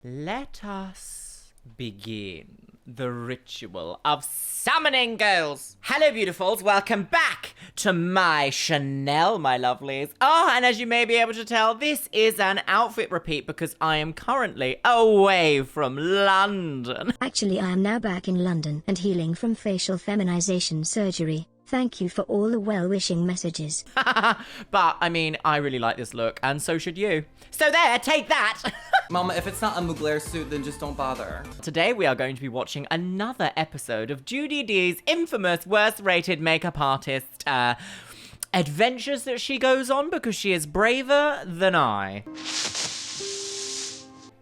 Let us begin the ritual of summoning, girls. Hello, beautifuls. Welcome back to my Chanel, my lovelies. And as you may be able to tell, this is an outfit repeat because I am currently away from London. Actually, I am now back in London and healing from facial feminization surgery. Thank you for all the well-wishing messages. But, I mean, I really like this look, and so should you. So there, take that! Mama, if it's not a Mugler suit, then just don't bother. Today we are going to be watching another episode of Judy D's infamous worst-rated makeup artist adventures that she goes on because she is braver than I.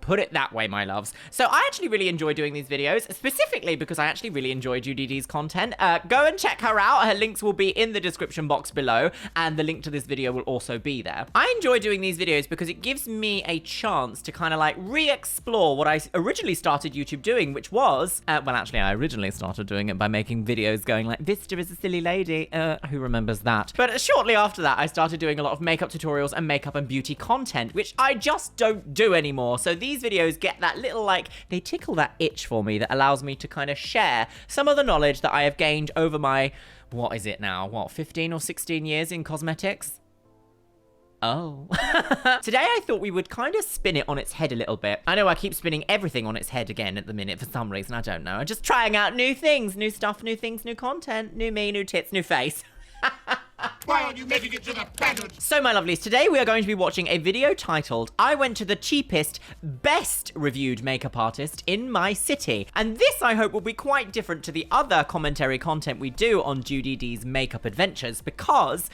Put it that way, my loves. So I actually really enjoy doing these videos, specifically because I actually really enjoy Judy D's content. Go and check her out. Her links will be in the description box below, and the link to this video will also be there. I enjoy doing these videos because it gives me a chance to kind of like re-explore what I originally started YouTube doing, which was, well, actually, I originally started doing it by making videos going like, Vista is a silly lady. Who remembers that? But shortly after that, I started doing a lot of makeup tutorials and makeup and beauty content, which I just don't do anymore. So these videos get that little, like, they tickle that itch for me that allows me to kind of share some of the knowledge that I have gained over my, what is it now? What, 15 or 16 years in cosmetics? Oh. Today I thought we would kind of spin it on its head a little bit. I know I keep spinning everything on its head again at the minute for some reason, I don't know. I'm just trying out new things, new stuff, new things, new content, new me, new tits, new face. Why aren't you making it to the planet? So, my lovelies, today we are going to be watching a video titled, I went to the cheapest, best reviewed makeup artist in my city. And this, I hope, will be quite different to the other commentary content we do on Judy D's makeup adventures because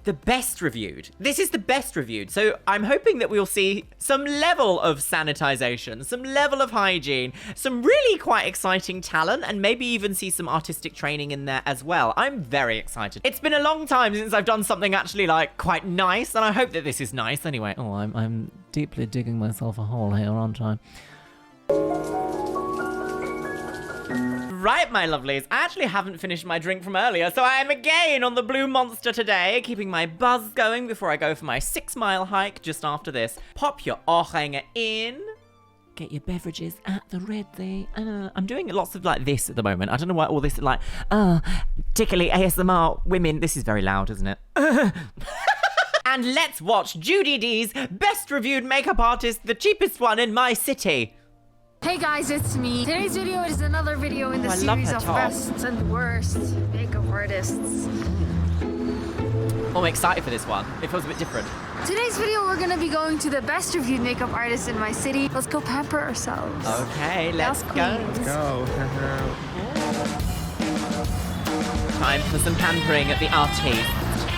the best reviewed. This is the best reviewed. So I'm hoping that we'll see some level of sanitization, some level of hygiene, some really quite exciting talent, and maybe even see some artistic training in there as well. I'm very excited. It's been a long time since I've done something actually like quite nice, and I hope that this is nice anyway. Oh, I'm deeply digging myself a hole here, aren't I? Right, my lovelies, I actually haven't finished my drink from earlier, so I am again on the Blue Monster today, keeping my buzz going before I go for my 6-mile hike just after this. Pop your oorhanger in. Get your beverages at the ready. I'm doing lots of like this at the moment. I don't know why all this like, tickly ASMR women. This is very loud, isn't it? And let's watch Judy D's best reviewed makeup artist, the cheapest one in my city. Hey guys, it's me. Today's video is another video in the series of best and worst makeup artists. I'm excited for this one. It feels a bit different. Today's video, we're gonna be going to the best reviewed makeup artists in my city. Let's go pamper ourselves. Okay, let's go. Let's go. Time for some pampering at the artiste.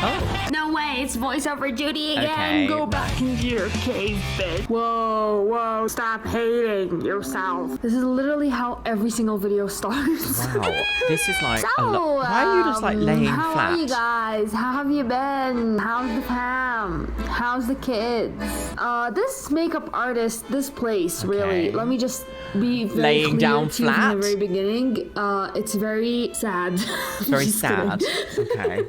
Oh. No way, it's voiceover Judy again. Okay, Go back into your cave, bitch. Whoa, stop hating yourself. This is literally how every single video starts. Wow, this is like So, a lot. Why are you just like laying how flat? are you guys? How have you been? How's the fam? How's the kids? This makeup artist, this place, really. Let me just be very Laying clear down to you flat? from the very beginning. It's very sad. Very Just sad. kidding. Okay.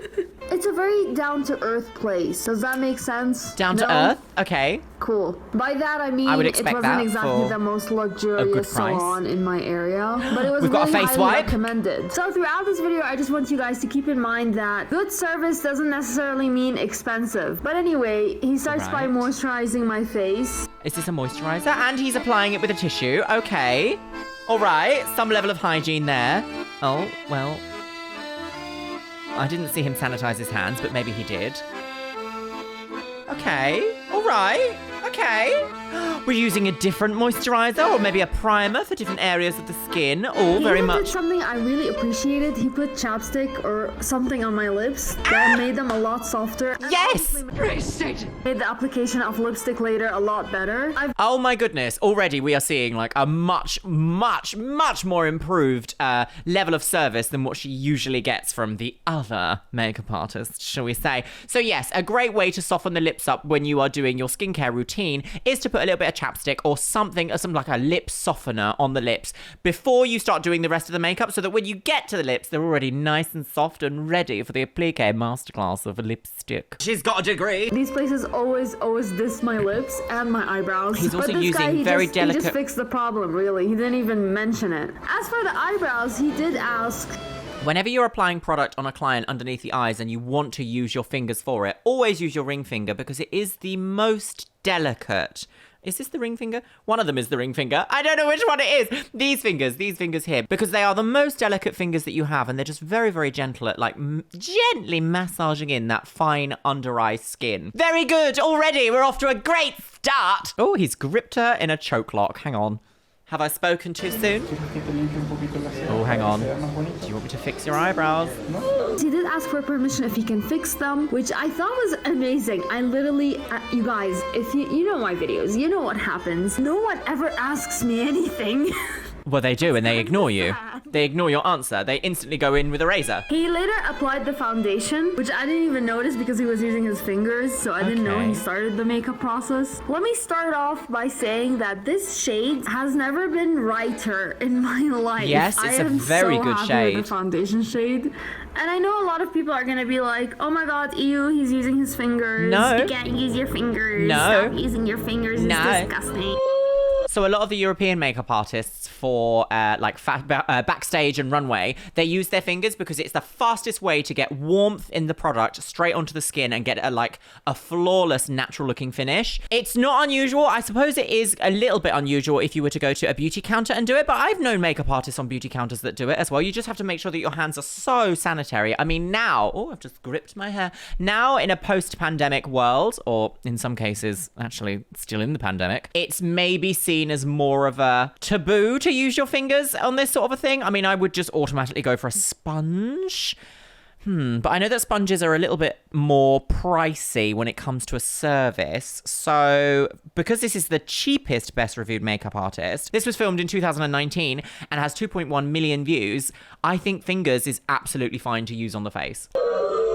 It's a very down-to-earth place. Does that make sense? Down to No? earth? Okay. Cool. By that I mean I would it expect wasn't that exactly for the most a good luxurious price. salon in my area, but it was We've got a really face highly wipe. recommended. So throughout this video, I just want you guys to keep in mind that good service doesn't necessarily mean expensive. But anyway, he starts by Right. moisturizing my face. Is this a moisturizer? And he's applying it with a tissue. Okay. All right. Some level of hygiene there. Oh, well. I didn't see him sanitize his hands, but maybe he did. Okay. All right. Okay. We're using a different moisturizer or maybe a primer for different areas of the skin. Oh, He very even did much. something I really appreciated. He put chapstick or something on my lips that made them a lot softer. And Yes! obviously made the application of lipstick later a lot better. Oh my goodness. Already we are seeing like a much more improved level of service than what she usually gets from the other makeup artist, shall we say. So yes, a great way to soften the lips up when you are doing your skincare routine is to put a little bit bit of chapstick or something like a lip softener on the lips before you start doing the rest of the makeup, so that when you get to the lips, they're already nice and soft and ready for the applique masterclass of a lipstick. She's got a degree. These places always diss my lips and my eyebrows. He's also but this using guy, he very just, delicate... He just fixed the problem, really. He didn't even mention it. As for the eyebrows, he did ask... Whenever you're applying product on a client underneath the eyes and you want to use your fingers for it, always use your ring finger because it is the most delicate. Is this the ring finger? One of them is the ring finger. I don't know which one it is. These fingers here, because they are the most delicate fingers that you have, and they're just very, very gentle at like gently massaging in that fine under eye skin. Very good. Already, we're off to a great start. Oh, he's gripped her in a choke lock. Hang on. Have I spoken too soon? Oh, hang on. Do you want me to fix your eyebrows? He did ask for permission if he can fix them, which I thought was amazing. I literally, you guys, if you know my videos, you know what happens. No one ever asks me anything. Well, they do, and they ignore you. They ignore your answer. They instantly go in with a razor. He later applied the foundation, which I didn't even notice because he was using his fingers, so I didn't know he started the makeup process. Let me start off by saying that this shade has never been brighter in my life. Yes, it's a very good shade. With the foundation shade. And I know a lot of people are gonna be like, oh my god, ew, he's using his fingers. No. You can't use your fingers. No. Stop using your fingers. It's disgusting. So a lot of the European makeup artists for backstage and runway, they use their fingers because it's the fastest way to get warmth in the product straight onto the skin and get a flawless natural looking finish. It's not unusual. I suppose it is a little bit unusual if you were to go to a beauty counter and do it, but I've known makeup artists on beauty counters that do it as well. You just have to make sure that your hands are so sanitary. I mean, now, oh, I've just gripped my hair. Now in a post-pandemic world, or in some cases, actually still in the pandemic, it's maybe seen as more of a taboo to use your fingers on this sort of a thing. I mean, I would just automatically go for a sponge. But I know that sponges are a little bit more pricey when it comes to a service. So because this is the cheapest best reviewed makeup artist, this was filmed in 2019 and has 2.1 million views. I think fingers is absolutely fine to use on the face.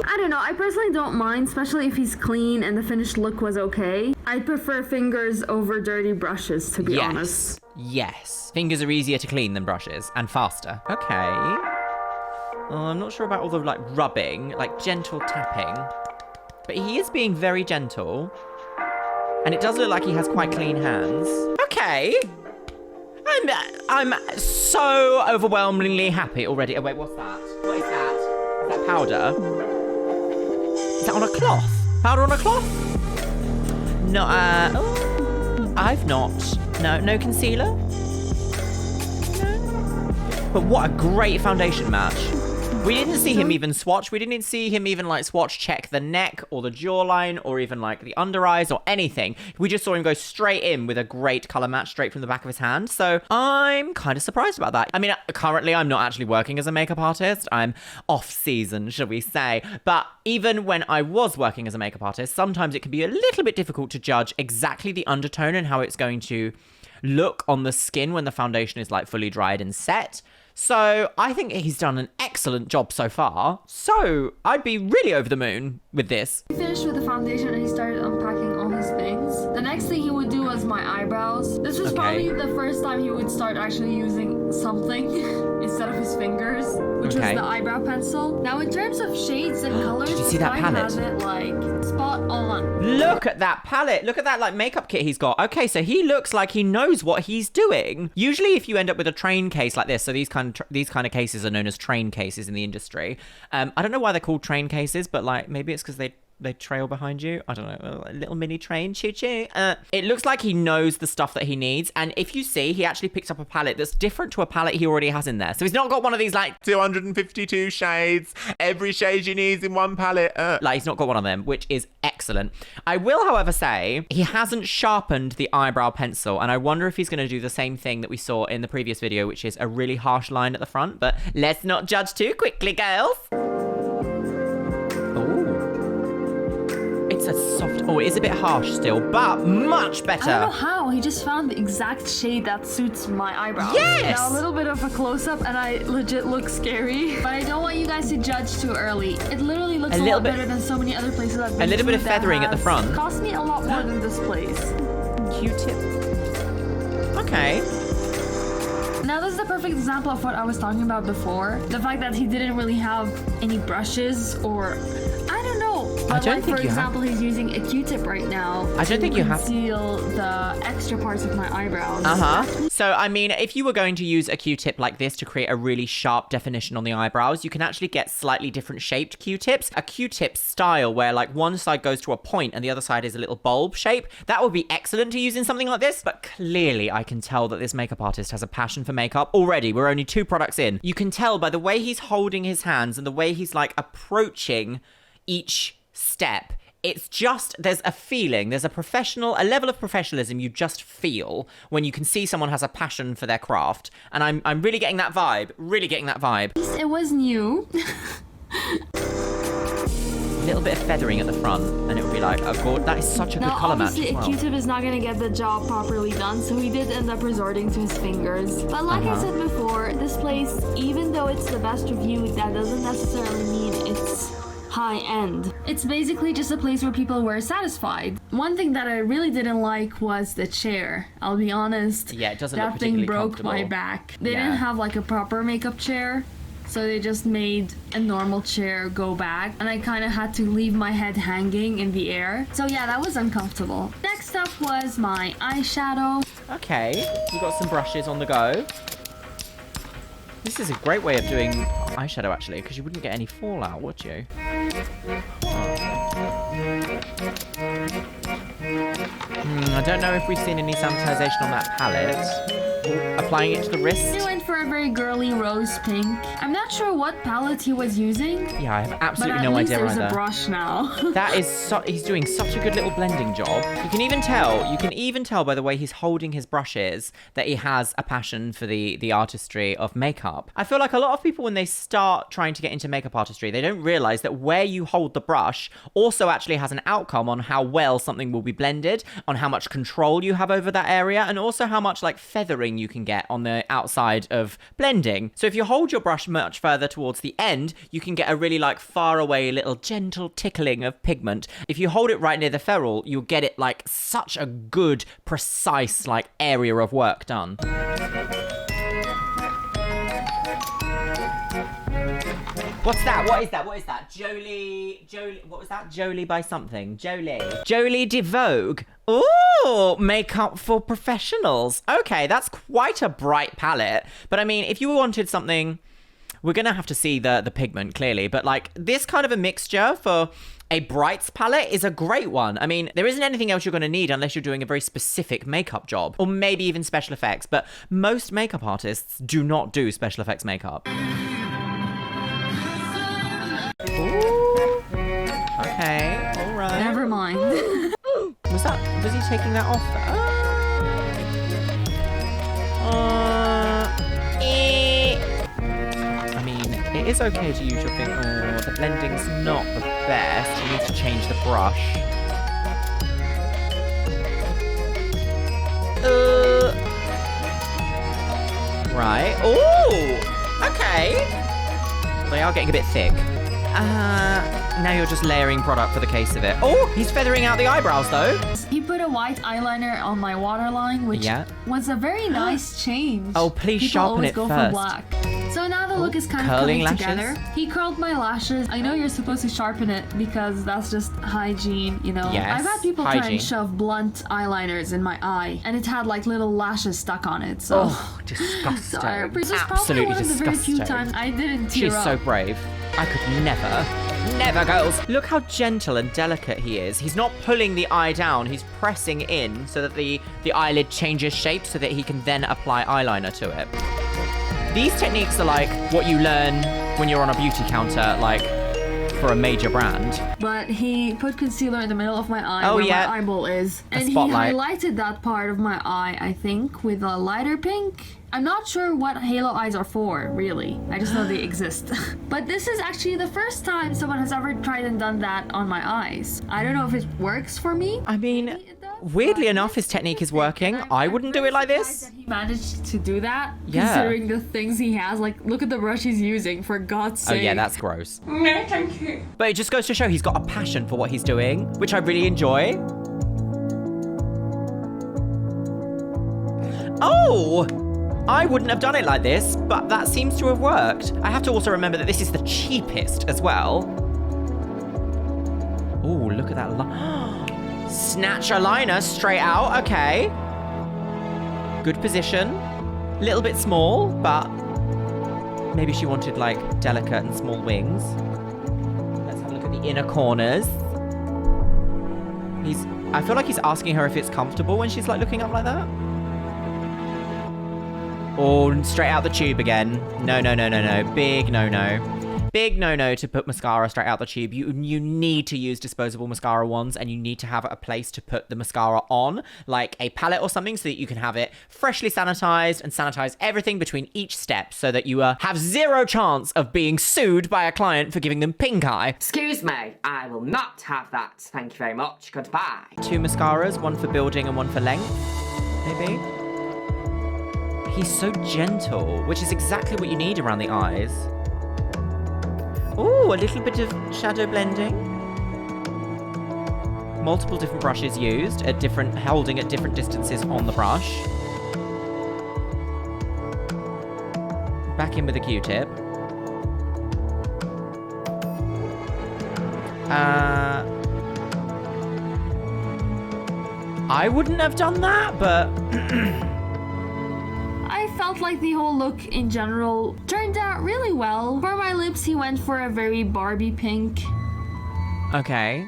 I don't know, I personally don't mind, especially if he's clean and the finished look was okay. I prefer fingers over dirty brushes, to be honest. Yes. Fingers are easier to clean than brushes, and faster. Okay. I'm not sure about all the, like, rubbing, like, gentle tapping. But he is being very gentle. And it does look like he has quite clean hands. Okay. I'm so overwhelmingly happy already. Oh, wait, what's that? What is that? Is that powder? Is that on a cloth? Powder on a cloth? No, I've not. No concealer? No. But what a great foundation match. We didn't see him even swatch. We didn't see him even like swatch check the neck or the jawline or even like the under eyes or anything. We just saw him go straight in with a great color match straight from the back of his hand. So I'm kind of surprised about that. I mean, currently I'm not actually working as a makeup artist. I'm off season, shall we say. But even when I was working as a makeup artist, sometimes it can be a little bit difficult to judge exactly the undertone and how it's going to look on the skin when the foundation is like fully dried and set. So I think he's done an excellent job so far. So I'd be really over the moon with this. He finished with the foundation and he started unpacking all his things. The next thing he would do was my eyebrows. This was probably the first time he would start actually using something instead of his fingers, which was the eyebrow pencil. Now in terms of shades and colors, did you see that palette? has it like spot on. Look at that palette. Look at that like makeup kit he's got. Okay, so he looks like he knows what he's doing. Usually if you end up with a train case like this, so these kind of cases are known as train cases in the industry. I don't know why they're called train cases, but like maybe it's because they trail behind you. I don't know, a little mini train, choo-choo. It looks like he knows the stuff that he needs. And if you see, he actually picked up a palette that's different to a palette he already has in there. So he's not got one of these like 252 shades, every shade you need in one palette. Like he's not got one of them, which is excellent. I will, however, say he hasn't sharpened the eyebrow pencil. And I wonder if he's going to do the same thing that we saw in the previous video, which is a really harsh line at the front. But let's not judge too quickly, girls. It's a soft... Oh, it is a bit harsh still, but much better. I don't know how. He just found the exact shade that suits my eyebrows. Yes! Now, a little bit of a close-up, and I legit look scary. But I don't want you guys to judge too early. It literally looks a lot better than so many other places I've been to. A little bit of feathering at the front. Cost me a lot more than this place. Q-tip. Okay. Now this is the perfect example of what I was talking about before. The fact that he didn't really have any brushes or... I don't know. But don't like, think for you have. example, he's using a Q-tip right now. I don't think you have. To conceal the extra parts of my eyebrows. So, I mean, if you were going to use a Q-tip like this to create a really sharp definition on the eyebrows, you can actually get slightly different shaped Q-tips. A Q-tip style where like one side goes to a point and the other side is a little bulb shape. That would be excellent to use in something like this. But clearly I can tell that this makeup artist has a passion for makeup already. We're only 2 products in. You can tell by the way he's holding his hands and the way he's like approaching each step. It's just, there's a feeling, there's a level of professionalism you just feel when you can see someone has a passion for their craft. And I'm really getting that vibe, It was new. A little bit of feathering at the front and it would be like, oh god, that is such a good colour match as obviously, well. a Q-tip is not going to get the job properly done, so he did end up resorting to his fingers. But like I said before, this place, even though it's the best reviewed, that doesn't necessarily mean it's high-end. It's basically just a place where people were satisfied. One thing that I really didn't like was the chair. I'll be honest. Yeah, it doesn't look that thing particularly broke my comfortable. back. They didn't have like a proper makeup chair, so they just made a normal chair go back, and I kind of had to leave my head hanging in the air. So yeah, that was uncomfortable. Next up was my eyeshadow. Okay, we've got some brushes on the go. This is a great way of doing eyeshadow, actually, because you wouldn't get any fallout, would you? I don't know if we've seen any sanitization on that palette. Ooh, applying it to the wrist. He went for a very girly rose pink. I'm not sure what palette he was using. Yeah, I have absolutely But no at least idea there's either. a brush now. That is he's doing such a good little blending job. You can even tell by the way he's holding his brushes that he has a passion for the artistry of makeup. I feel like a lot of people, when they start trying to get into makeup artistry, they don't realize that where you hold the brush also actually has an outcome on how well something will be blended, on how much control you have over that area, and also how much like feathering you can get on the outside of blending. So if you hold your brush much further towards the end, you can get a really like far away little gentle tickling of pigment. If you hold it right near the ferrule, you'll get it like such a good, precise like area of work done. What's that? What is that? What is that? Jolie, what was that? Jolie by something. Jolie de Vogue. Ooh, makeup for professionals. Okay, that's quite a bright palette. But I mean, if you wanted something, we're gonna have to see the pigment clearly, but like this kind of a mixture for a brights palette is a great one. I mean, there isn't anything else you're going to need unless you're doing a very specific makeup job, or maybe even special effects, but most makeup artists do not do special effects makeup. Ooh. Okay, alright. Never mind. Was he taking that off? I mean, it is okay to use your finger. Oh, the blending's not the best. You need to change the brush. Right. Ooh! Okay. They are getting a bit thick. Now you're just layering product for the case of it. Oh, he's feathering out the eyebrows though. He put a white eyeliner on my waterline, which was a very nice change. Oh, please People sharpen always it go first. for black. So now the look is kind of curling coming lashes? together. He curled my lashes. I know you're supposed to sharpen it because that's just hygiene, you know. Yes, I've had people try hygiene. and shove blunt eyeliners in my eye, and it had like little lashes stuck on it. So, Oh, disgusting. so this is probably Absolutely one of the very few disgusting. times I didn't tear She's up. so brave. I could never, girls. Look how gentle and delicate he is. He's not pulling the eye down. He's pressing in so that the eyelid changes shape so that he can then apply eyeliner to it. These techniques are like what you learn when you're on a beauty counter, like for a major brand. But he put concealer in the middle of my eye where my eyeball is. And he spotlight. highlighted that part of my eye, I think, with a lighter pink. I'm not sure what halo eyes are for, really. I just know they exist. But this is actually the first time someone has ever tried and done that on my eyes. I don't know if it works for me. I mean, weirdly enough, his technique is working. I wouldn't do it like this. He managed to do that, Yeah. considering the things he has. Like, look at the brush he's using, for God's sake. Oh yeah, that's gross. No, thank you. But it just goes to show he's got a passion for what he's doing, which I really enjoy. Oh! I wouldn't have done it like this, but that seems to have worked. I have to also remember that this is the cheapest as well. Oh, look at that. Snatch a liner straight out. Okay. Good position. Little bit small, but maybe she wanted like delicate and small wings. Let's have a look at the inner corners. I feel like he's asking her if it's comfortable when she's like looking up like that. Oh, straight out the tube again. No. Big no. Big no to put mascara straight out the tube. You need to use disposable mascara wands, and you need to have a place to put the mascara on, like a palette or something, so that you can have it freshly sanitized and sanitize everything between each step, so that you have zero chance of being sued by a client for giving them pink eye. Excuse me, I will not have that. Thank you very much. Goodbye. 2 mascaras, one for building and one for length, maybe. He's so gentle, which is exactly what you need around the eyes. Ooh, a little bit of shadow blending. Multiple different brushes used, holding at different distances on the brush. Back in with a Q-tip. I wouldn't have done that, but... I felt like the whole look in general turned out really well. For my lips, he went for a very Barbie pink. Okay.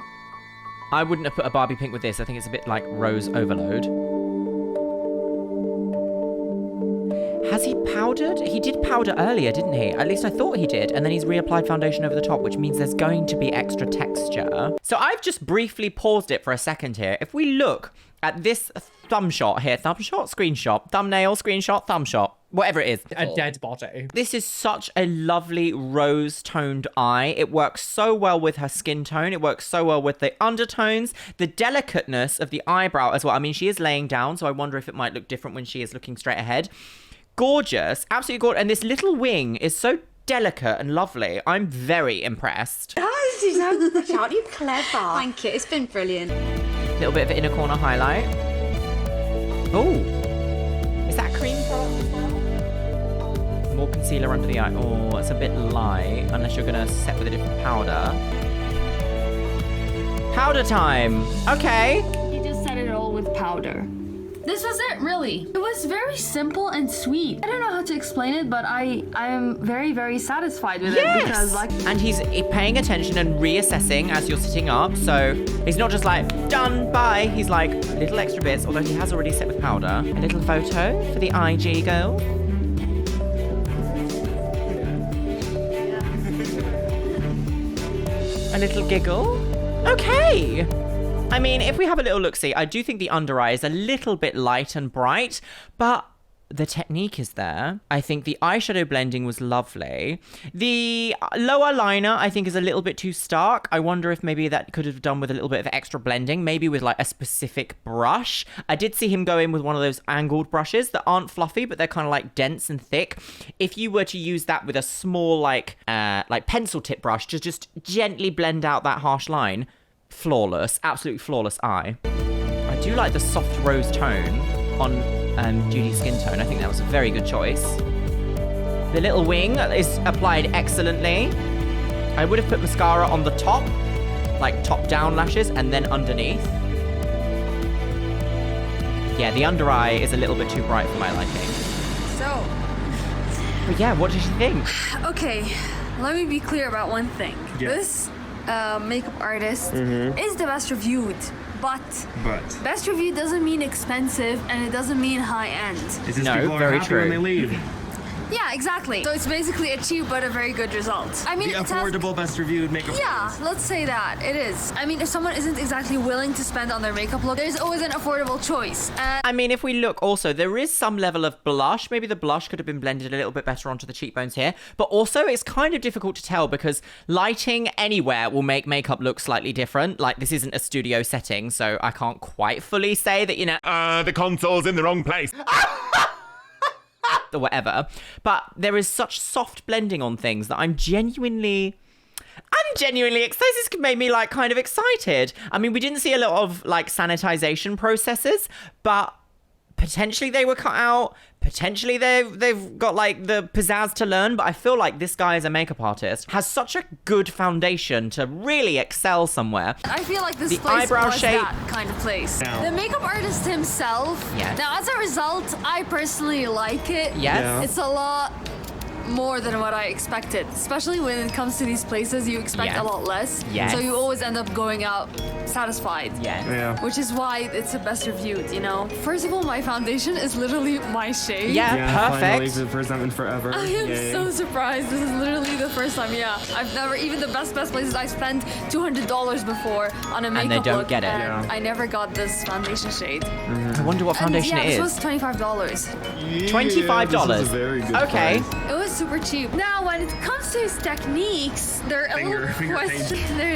I wouldn't have put a Barbie pink with this. I think it's a bit like rose overload. Has he powdered? He did powder earlier, didn't he? At least I thought he did. And then he's reapplied foundation over the top, which means there's going to be extra texture. So I've just briefly paused it for a second here. If we look at this thumb shot here, screenshot, thumbnail, screenshot, thumb shot, whatever it is. A dead body. This is such a lovely rose-toned eye. It works so well with her skin tone. It works so well with the undertones, the delicateness of the eyebrow as well. I mean, she is laying down, so I wonder if it might look different when she is looking straight ahead. Gorgeous, absolutely gorgeous. And this little wing is so delicate and lovely. I'm very impressed. Oh, Suzanne, aren't you clever? Thank you, it's been brilliant. Little bit of inner corner highlight. Oh, is that cream product as well? More concealer under the eye. Oh, it's a bit light, unless you're gonna set with a different powder. Powder time. Okay. He just set it all with powder. This was it, really. It was very simple and sweet. I don't know how to explain it, but I am very, very satisfied with it because, like... And he's paying attention and reassessing as you're sitting up, so he's not just like, done, bye. He's like, little extra bits, although he has already set with powder. A little photo for the IG girl. A little giggle. Okay. I mean, if we have a little look-see, I do think the under eye is a little bit light and bright, but the technique is there. I think the eyeshadow blending was lovely. The lower liner, I think, is a little bit too stark. I wonder if maybe that could have done with a little bit of extra blending, maybe with like a specific brush. I did see him go in with one of those angled brushes that aren't fluffy, but they're kind of like dense and thick. If you were to use that with a small like pencil tip brush to just gently blend out that harsh line, flawless, absolutely flawless eye. I do like the soft rose tone on Judy's skin tone. I think that was a very good choice. The little wing is applied excellently. I would have put mascara on the top, like top down lashes, and then underneath. Yeah, the under eye is a little bit too bright for my liking. So. But yeah, what did you think? Okay, let me be clear about one thing. Yeah. This makeup artist is the best reviewed, but best reviewed doesn't mean expensive, and it doesn't mean high end. It's just people are happy when they leave. Yeah, exactly. So it's basically a cheap but a very good result. I mean, the affordable best reviewed makeup. Yeah, let's say that it is. I mean, if someone isn't exactly willing to spend on their makeup look, there's always an affordable choice. I mean, if we look also, there is some level of blush. Maybe the blush could have been blended a little bit better onto the cheekbones here. But also, it's kind of difficult to tell because lighting anywhere will make makeup look slightly different. Like, this isn't a studio setting, so I can't quite fully say that, you know... the console's in the wrong place. Or whatever, but there is such soft blending on things that I'm genuinely excited. This made me like kind of excited. I mean, we didn't see a lot of like sanitization processes, but Potentially they were cut out. Potentially they've got like the pizzazz to learn, but I feel like this guy as a makeup artist has such a good foundation to really excel somewhere. I feel like this the place eyebrow was shape. that kind of place. The makeup artist himself. Yes. Now, as a result, I personally like it. Yes. Yeah. It's a lot more than what I expected, especially when it comes to these places. You expect a lot less, so you always end up going out satisfied. Which is why it's the best reviewed, you know. First of all, my foundation is literally my shade. Perfect. Finally, for the first time in forever. I am so surprised. This is literally the first time. I've never, even the best places, I spent $200 before on a makeup and they don't look, get it. and I never got this foundation shade. I wonder what foundation it is. This was $25. $25. This is a very good okay. price. It was super cheap. Now, when it comes to his techniques, they're a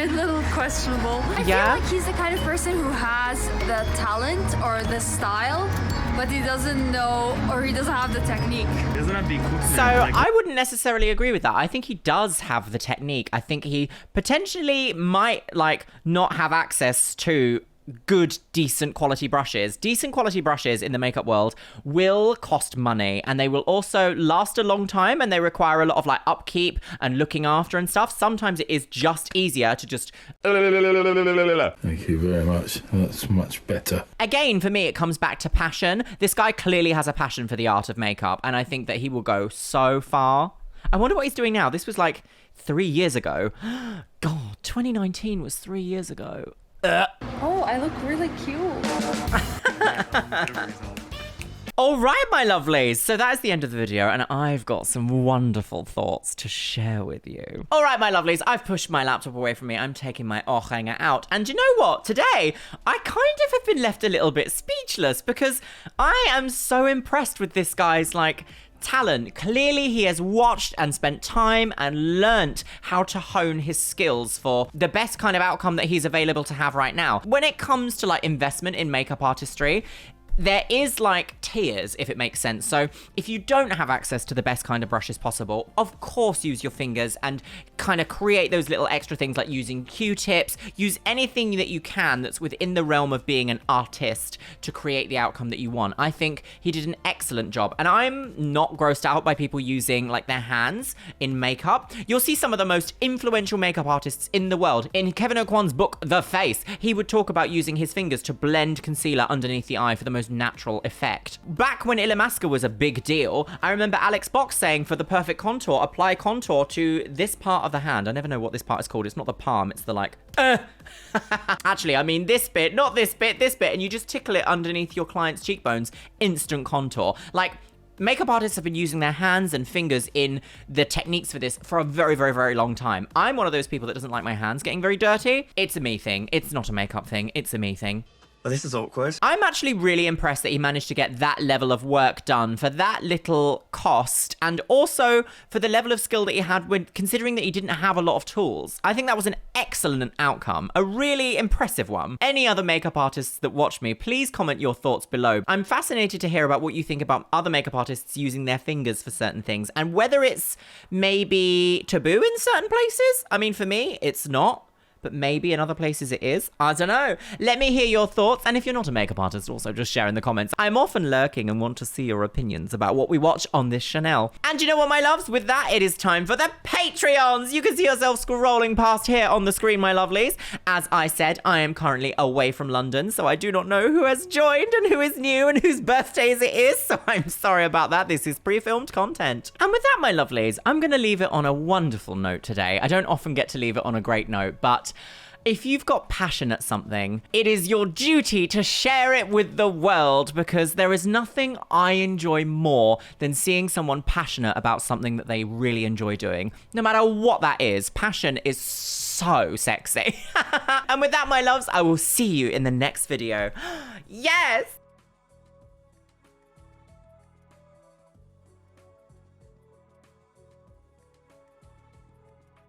little questionable. I feel like he's the kind of person who has the talent or the style, but he doesn't know, or he doesn't have the technique. He doesn't have the equipment. So I wouldn't necessarily agree with that. I think he does have the technique. I think he potentially might like not have access to good, decent quality brushes. Decent quality brushes in the makeup world will cost money, and they will also last a long time, and they require a lot of like upkeep and looking after and stuff. Sometimes it is just easier to just Thank you very much. That's much better. Again, for me, it comes back to passion. This guy clearly has a passion for the art of makeup, and I think that he will go so far. I wonder what he's doing now. This was like 3 years ago. God, 2019 was 3 years ago. Oh, I look really cute. All right, my lovelies. So that is the end of the video, and I've got some wonderful thoughts to share with you. All right, my lovelies, I've pushed my laptop away from me. I'm taking my hanger out. And you know what? Today, I kind of have been left a little bit speechless because I am so impressed with this guy's, like, talent. Clearly he has watched and spent time and learnt how to hone his skills for the best kind of outcome that he's available to have right now. When it comes to like investment in makeup artistry, there is like tiers, if it makes sense. So if you don't have access to the best kind of brushes possible, of course use your fingers and kind of create those little extra things like using Q-tips. Use anything that you can that's within the realm of being an artist to create the outcome that you want. I think he did an excellent job, and I'm not grossed out by people using like their hands in makeup. You'll see some of the most influential makeup artists in the world. In Kevin O'Quan's book, The Face, he would talk about using his fingers to blend concealer underneath the eye for the most natural effect. Back when Illamasqua was a big deal, I remember Alex Box saying for the perfect contour, apply contour to this part of the hand. I never know what this part is called. It's not the palm, it's the like, Actually, I mean this bit, not this bit, this bit, and you just tickle it underneath your client's cheekbones, instant contour. Like, makeup artists have been using their hands and fingers in the techniques for this for a very, very, very long time. I'm one of those people that doesn't like my hands getting very dirty. It's a me thing. It's not a makeup thing. It's a me thing. Well, this is awkward. I'm actually really impressed that he managed to get that level of work done for that little cost, and also for the level of skill that he had when considering that he didn't have a lot of tools. I think that was an excellent outcome, a really impressive one. Any other makeup artists that watch me, please comment your thoughts below. I'm fascinated to hear about what you think about other makeup artists using their fingers for certain things, and whether it's maybe taboo in certain places. I mean, for me, it's not. But maybe in other places it is. I don't know. Let me hear your thoughts. And if you're not a makeup artist, also just share in the comments. I'm often lurking and want to see your opinions about what we watch on this channel. And you know what, my loves? With that, it is time for the Patreons. You can see yourself scrolling past here on the screen, my lovelies. As I said, I am currently away from London, so I do not know who has joined and who is new and whose birthdays it is. So I'm sorry about that. This is pre-filmed content. And with that, my lovelies, I'm going to leave it on a wonderful note today. I don't often get to leave it on a great note, but if you've got passion at something, it is your duty to share it with the world, because there is nothing I enjoy more than seeing someone passionate about something that they really enjoy doing. No matter what that is, passion is so sexy. And with that, my loves, I will see you in the next video. Yes!